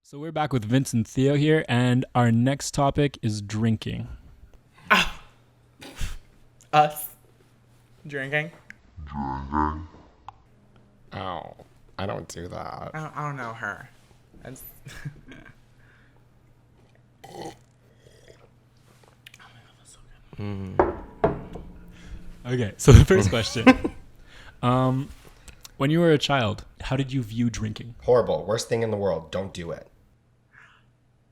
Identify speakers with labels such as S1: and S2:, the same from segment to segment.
S1: So we're back with Vince and Theo here, and our next topic is drinking.
S2: Us drinking.
S3: Oh, I don't do that.
S2: I don't know her. That's
S1: Okay, so the first question. When you were a child, how did you view drinking?
S3: Horrible. Worst thing in the world. Don't do it.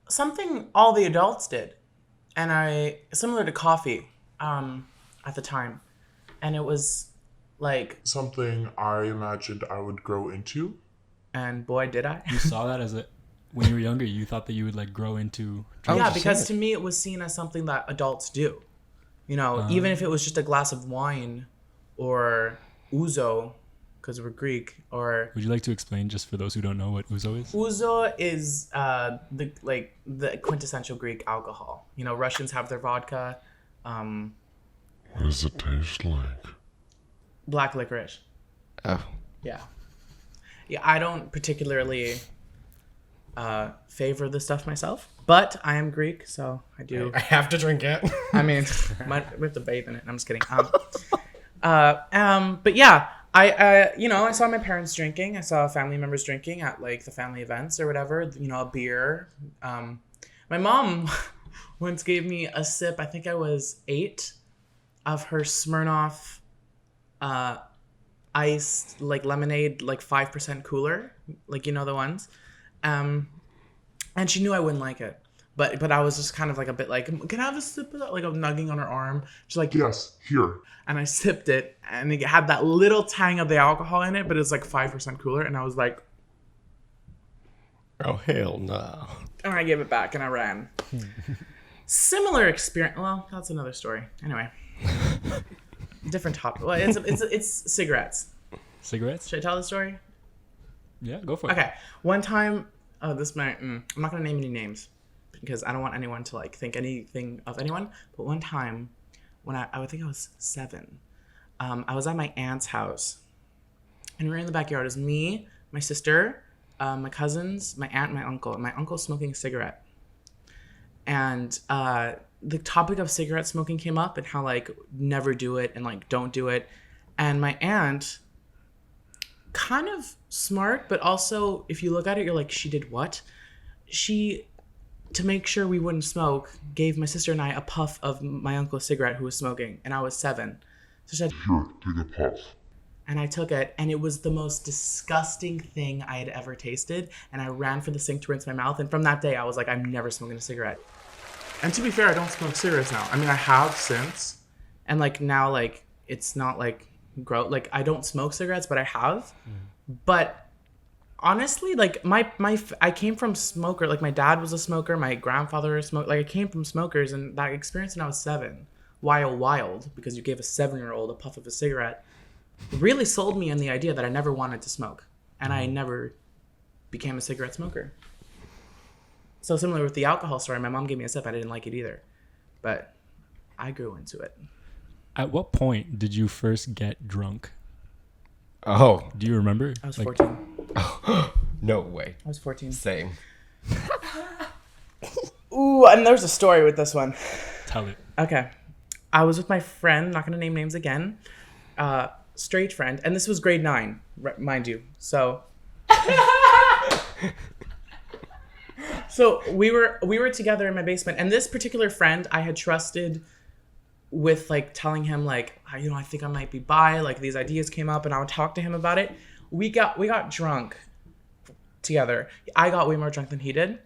S2: something all the adults did, and similar to coffee, at the time, and it was like,
S4: Something I imagined I would grow into.
S2: and boy did I.
S1: You saw that when you were younger, you thought that you would grow into drinking.
S2: Yeah, because to me it was seen as something that adults do. You know, even if it was just a glass of wine or ouzo, because we're Greek, or
S1: Would you like to explain, just for those who don't know, what ouzo is?
S2: ouzo is the quintessential Greek alcohol. You know, Russians have their vodka,
S4: What does it taste like?
S2: black licorice.
S3: Oh.
S2: Yeah. Yeah, I don't particularly favor this stuff myself, but I am Greek, so I do.
S3: I have to drink it.
S2: I mean, we have to bathe in it. I'm just kidding. But yeah, I saw my parents drinking. I saw family members drinking at like the family events or whatever. You know, a beer. My mom once gave me a sip. I think I was 8, of her Smirnoff, iced like lemonade, like 5% cooler, like, you know, the ones. And she knew I wouldn't like it. But I was just kind of like a bit like, can I have a sip of that? Like, I'm nugging on her arm. She's like,
S4: Yes, here.
S2: and I sipped it, and it had that little tang of the alcohol in it, but it was like 5% cooler. And I was like,
S3: Oh, hell no.
S2: and I gave it back and I ran. Similar experience. Well, that's another story. Anyway, different topic. Well, it's cigarettes.
S1: Cigarettes?
S2: Should I tell the story?
S1: Yeah, go for it.
S2: Okay. One time, I'm not gonna name any names because I don't want anyone to like think anything of anyone. But one time, when I think I was 7, I was at my aunt's house, and we were in the backyard. It was me, my sister, my cousins, my aunt, my uncle. And my uncle smoking a cigarette, and the topic of cigarette smoking came up and how like never do it and like don't do it, and my aunt, kind of smart, but also if you look at it, you're like, she did what? She, to make sure we wouldn't smoke, gave my sister and I a puff of my uncle's cigarette who was smoking, and I was 7. So she said,
S4: Here, take a puff.
S2: and I took it, and it was the most disgusting thing I had ever tasted, and I ran for the sink to rinse my mouth, and from that day I was like, I'm never smoking a cigarette. And to be fair, I don't smoke cigarettes now. I mean, I have since, and like now, like it's not like like I don't smoke cigarettes, but I have. But honestly, like I came from smoker. Like my dad was a smoker, my grandfather was a smoker. Like I came from smokers, and that experience when I was 7, wild, because you gave a 7-year-old a puff of a cigarette, really sold me on the idea that I never wanted to smoke, and I never became a cigarette smoker. So similar with the alcohol story, my mom gave me a sip. I didn't like it either, but I grew into it.
S1: At what point did you first get drunk?
S3: Oh,
S1: Do you remember?
S2: I was 14.
S3: no way.
S2: I was 14.
S3: Same.
S2: Ooh, and there's a story with this one.
S1: Tell it.
S2: Okay. I was with my friend, not going to name names again, straight friend, and this was grade 9, mind you. So we were together in my basement, and this particular friend I had trusted with like telling him like, you know, I think I might be bi, like these ideas came up, and I would talk to him about it. We got drunk together. I got way more drunk than he did,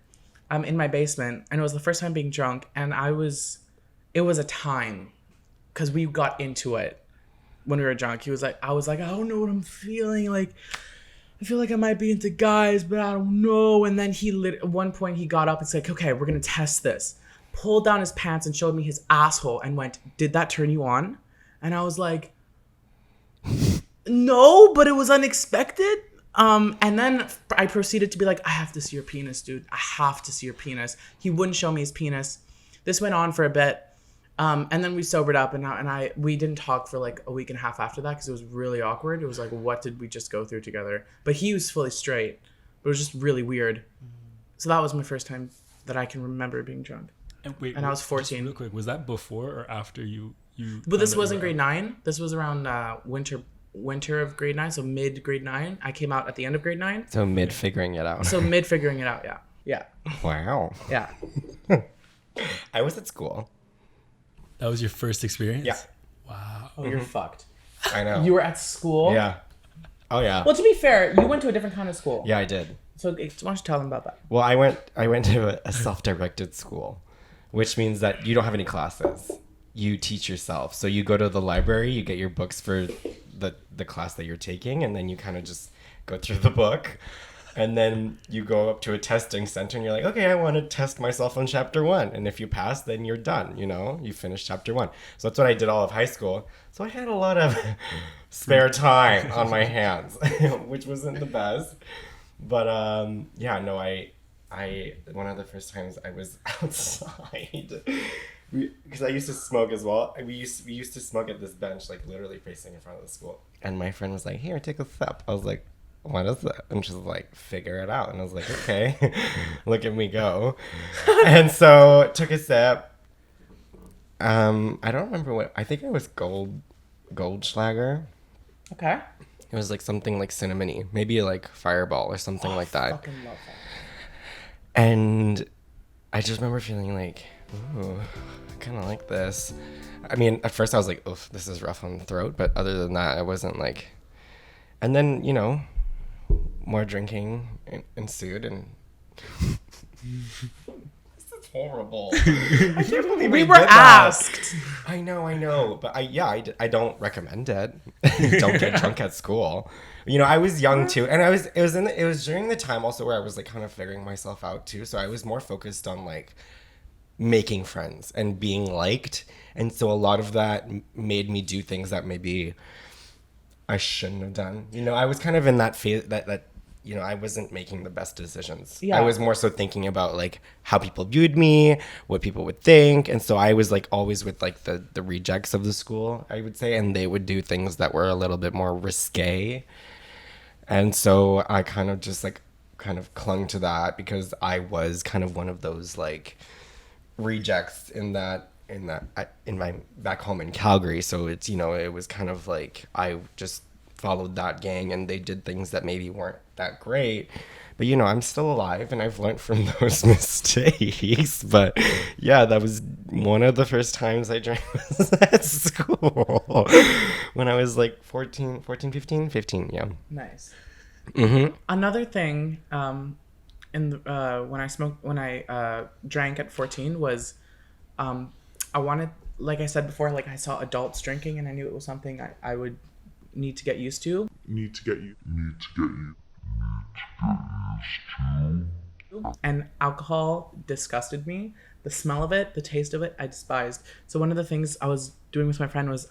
S2: in my basement, and it was the first time being drunk, and it was a time, because we got into it when we were drunk. I was like, I don't know what I'm feeling, like I feel like I might be into guys, but I don't know. And then at one point he got up and said, okay, we're gonna test this. Pulled down his pants and showed me his asshole and went, did that turn you on? And I was like, no, but it was unexpected. And then I proceeded to be like, I have to see your penis, dude. I have to see your penis. He wouldn't show me his penis. This went on for a bit. And then we sobered up, and we didn't talk for like a week and a half after that, because it was really awkward. It was like, what did we just go through together? But he was fully straight. It was just really weird. So that was my first time that I can remember being drunk.
S1: And wait,
S2: And I was
S1: just
S2: 14.
S1: real quick, was that before or after you?
S2: But this
S1: found out
S2: wasn't
S1: you
S2: grade
S1: were
S2: 9. This was around winter of grade 9, so mid grade 9. I came out at the end of grade 9.
S3: So mid figuring it out.
S2: So mid figuring it out, yeah. Yeah.
S3: Wow.
S2: Yeah.
S3: I was at school.
S1: out? That was your first experience?
S3: Yeah.
S1: Wow.
S2: Oh, you're fucked.
S3: I know.
S2: You were at school?
S3: Yeah. Oh yeah.
S2: Well, to be fair, you went to a different kind of school.
S3: Yeah, I did.
S2: So why don't you tell them about that?
S3: Well, I went to a self-directed school, which means that you don't have any classes. You teach yourself. So you go to the library, you get your books for the class that you're taking, and then you kind of just go through the book. And then you go up to a testing center and you're like, okay, I want to test myself on chapter 1. And if you pass, then you're done, you finish chapter 1. So that's what I did all of high school. So I had a lot of spare time on my hands, which wasn't the best. But yeah, no, I one of the first times I was outside, because I used to smoke as well. We used to smoke at this bench, like literally facing in front of the school. And my friend was like, here, take a sip. I was like, what is that? And she's like, figure it out. And I was like, okay, look at me go. And so took a sip. I don't remember I think it was Goldschlager.
S2: Okay.
S3: It was like something like cinnamony, maybe like Fireball or something like that.
S2: Fucking love that.
S3: And I just remember feeling like, ooh, I kind of like this. I mean, at first I was like, oof, this is rough on the throat. But other than that, I wasn't like, and then, more drinking ensued, and this is horrible. I can't believe
S2: We
S3: I
S2: were
S3: did that.
S2: asked.
S3: I know, but I don't recommend it. Don't get drunk at school. I was young too, and it was during the time also where I was like kind of figuring myself out too. So I was more focused on like making friends and being liked, and so a lot of that made me do things that maybe I shouldn't have done. I was kind of in that phase that I wasn't making the best decisions.
S2: Yeah.
S3: I was more so thinking about like how people viewed me, what people would think. And so I was like always with like the rejects of the school, I would say, and they would do things that were a little bit more risque. And so I kind of just like kind of clung to that because I was kind of one of those like rejects in my back home in Calgary. So it's, it was kind of like I just followed that gang and they did things that maybe weren't that great. But, I'm still alive and I've learned from those mistakes. But yeah, that was one of the first times I drank was at school when I was like 15, yeah.
S2: Nice.
S3: Mm-hmm.
S2: Another thing, when I drank at 14 was, I wanted, like I said before, like I saw adults drinking and I knew it was something I would need to get used to. And alcohol disgusted me. The smell of it, the taste of it, I despised. So one of the things I was doing with my friend was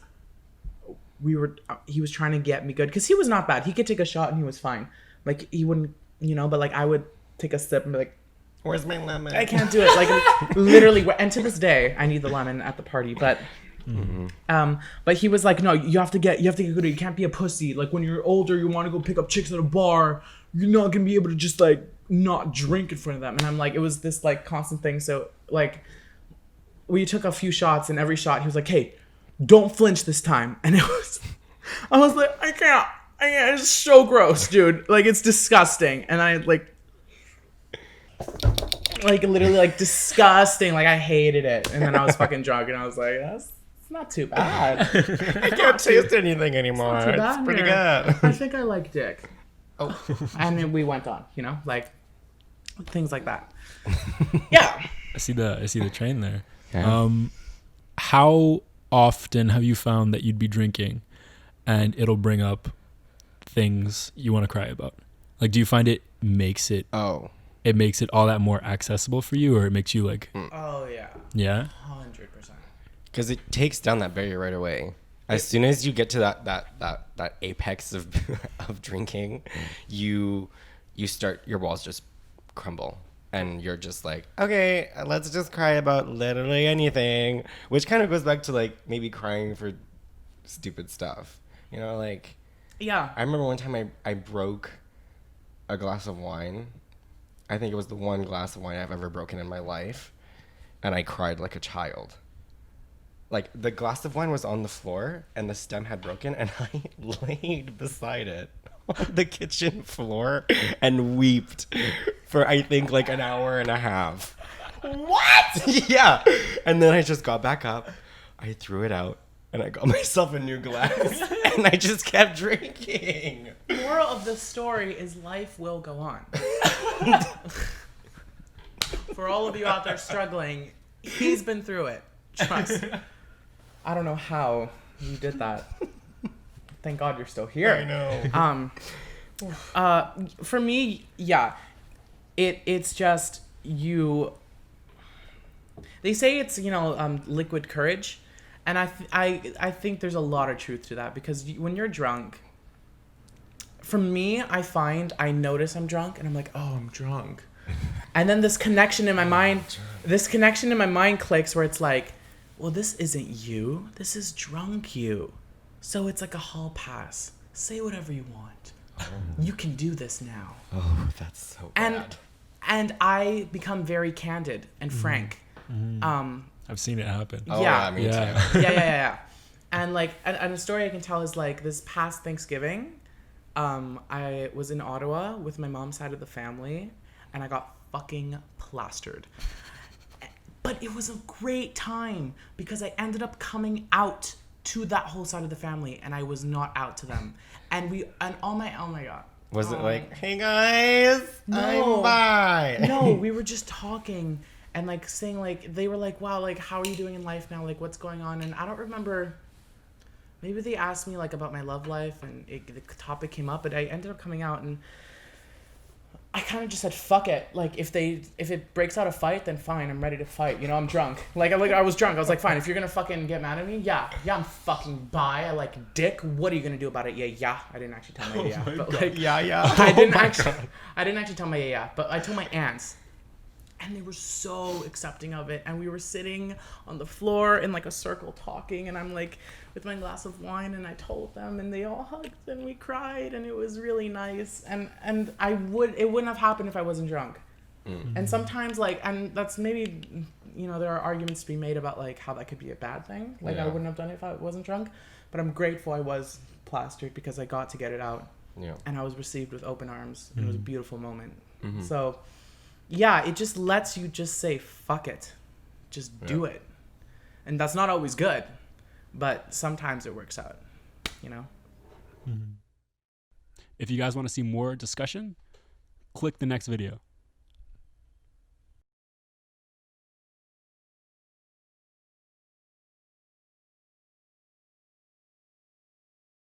S2: he was trying to get me good because he was not bad. He could take a shot and he was fine. Like he wouldn't, but like I would take a sip and be like,
S3: Where's my lemon?
S2: I can't do it. Like literally, and to this day, I need the lemon at the party. But, but he was like, no, you have to get good. You can't be a pussy. Like when you're older, you want to go pick up chicks at a bar. You're not gonna be able to just like not drink in front of them. And I'm like, it was this like constant thing. So like, we took a few shots, and every shot he was like, hey, don't flinch this time. And I was like, I can't. It's so gross, dude. Like it's disgusting. And I like literally like disgusting. Like I hated it. And then I was fucking drunk and I was like, it's not too bad.
S3: I can't taste anything anymore. It's pretty good.
S2: I think I like dick.
S3: Oh.
S2: And then we went on, like things like that. Yeah.
S1: I see the train there.
S3: Yeah.
S1: How often have you found that you'd be drinking and it'll bring up things you want to cry about? Like, do you find it makes it all that more accessible for you, or it makes you like
S2: Oh yeah.
S1: Yeah?
S2: 100%.
S3: Because it takes down that barrier right away. As soon as you get to that apex of of drinking, you start, your walls just crumble. And you're just like, okay, let's just cry about literally anything. Which kind of goes back to like maybe crying for stupid stuff. Like,
S2: Yeah.
S3: I remember one time I broke a glass of wine. I think it was the one glass of wine I've ever broken in my life. And I cried like a child. Like, the glass of wine was on the floor and the stem had broken, and I laid beside it on the kitchen floor and wept for, I think, like an hour and a half. What? Yeah. And then I just got back up. I threw it out and I got myself a new glass and I just kept drinking.
S2: Moral of the story is life will go on. For all of you out there struggling, he's been through it. Trust. I don't know how you did that. Thank God you're still here.
S3: I
S2: know. For me, yeah, it's just you. They say it's liquid courage, and I think there's a lot of truth to that, because when you're drunk. For me, I notice I'm drunk and I'm like, oh, I'm drunk. And then this connection in my mind clicks where it's like, well, this isn't you. This is drunk you. So it's like a hall pass. Say whatever you want. Oh. You can do this now.
S3: Oh, that's so bad.
S2: And I become very candid and frank.
S1: Mm-hmm. I've seen it happen.
S3: Oh, yeah, me too.
S2: Yeah. And like, and a story I can tell is like this past Thanksgiving, I was in Ottawa with my mom's side of the family, and I got fucking plastered. But it was a great time because I ended up coming out to that whole side of the family, and I was not out to them. Oh my God.
S3: Was it like, hey guys, I'm bi?
S2: No, we were just talking and like saying like, they were like, wow, like how are you doing in life now? Like what's going on? And I don't remember. Maybe they asked me like about my love life, and the topic came up, but I ended up coming out, and I kind of just said, fuck it. Like if it breaks out a fight, then fine, I'm ready to fight. You know, I'm drunk. I was drunk. I was like, fine, if you're going to fucking get mad at me, yeah, I'm fucking bi. I like dick. What are you going to do about it? Yeah. I didn't actually tell my but like, yeah. I didn't actually tell my yeah, but I told my aunts. And they were so accepting of it. And we were sitting on the floor in like a circle talking. And I'm like with my glass of wine, and I told them, and they all hugged and we cried, and it was really nice. And it wouldn't have happened if I wasn't drunk. Mm-hmm. And sometimes and that's maybe, there are arguments to be made about like how that could be a bad thing. Like I wouldn't have done it if I wasn't drunk. But I'm grateful I was plastered because I got to get it out. Yeah. And I was received with open arms. Mm-hmm. It was a beautiful moment. Mm-hmm. So yeah, it just lets you just say, fuck it. Just do it. And that's not always good, but sometimes it works out,
S1: Mm-hmm. If you guys want to see more discussion, click the next video.